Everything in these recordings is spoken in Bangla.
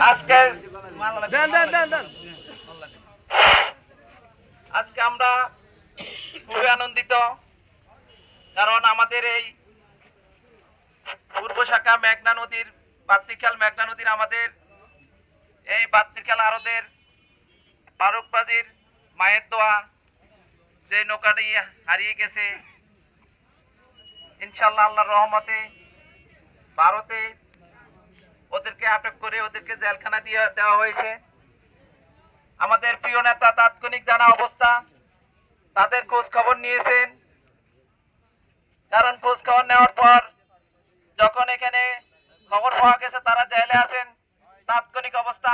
আজকে আজকে আমরা খুবই আনন্দিত, কারণ আমাদের এই পূর্ব শাখা মেঘনা নদীর বাত্তিরখাল মেঘনা নদীর আমাদের এই বাত্তিরখাল আরদের ফারুকবাজির মায়ের দোয়া যে নৌকাটি হারিয়ে গেছে, ইনশাল্লাহ আল্লাহর রহমতে ভারতে ওদেরকে আটক করে ওদেরকে জেলখানা দিয়ে দেওয়া হয়েছে। আমাদের প্রিয় নেতা তাৎক্ষণিক জানা অবস্থা তাদের খোঁজ খবর নিয়েছেন, কারণ খোঁজ খবর নেওয়ার পর যখন এখানে খবর পাওয়া গেছে তারা জেলে আছেন, তাৎক্ষণিক অবস্থা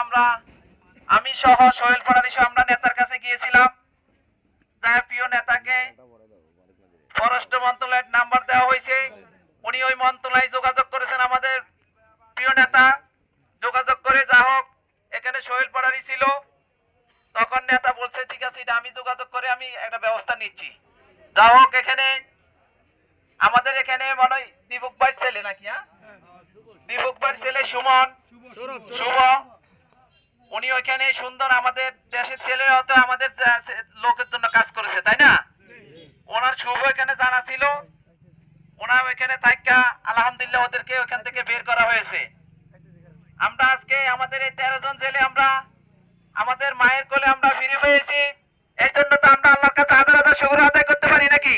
আমি সহ সোহেল পাড়ারি সহ আমরা নেতার কাছে গিয়েছিলাম। যার প্রিয় নেতাকে পররাষ্ট্র মন্ত্রণালয়ের নাম্বার দেওয়া হয়েছে, উনি ওই মন্ত্রণালয়ে যোগাযোগ করেছেন। আমাদের প্রিয় নেতা যোগাযোগ করে যা হোক এখানে সোহেল পাড়ারি ছিল, তখন নেতা বলছে ঠিক আছে এটা আমি যোগাযোগ করে আমি একটা ব্যবস্থা নিচ্ছি। যা হোক এখানে আমাদের এখানে মনে হয় দীপক ভাই ছেলে নাকি, দীপক ভাই ছেলে সুমন শুভ, উনি ওইখানে সুন্দর আমাদের দেশের ছেলে হয়তো আমাদের লোকের জন্য কাজ করেছে, তাই না? ওনার শুভ এখানে জানা ছিল, ওনার ওইখানে থাকা আলহামদুলিল্লাহ ওদেরকে ওইখান থেকে বের করা হয়েছে। আমরা আজকে আমাদের এই 13 জন জেলে আমরা আমাদের মায়ের কোলে আমরা ফিরে পেয়েছি, এই জন্য তো আমরা আল্লাহর কাছে হাজার হাজার শুকর আদায় করতে পারি নাকি?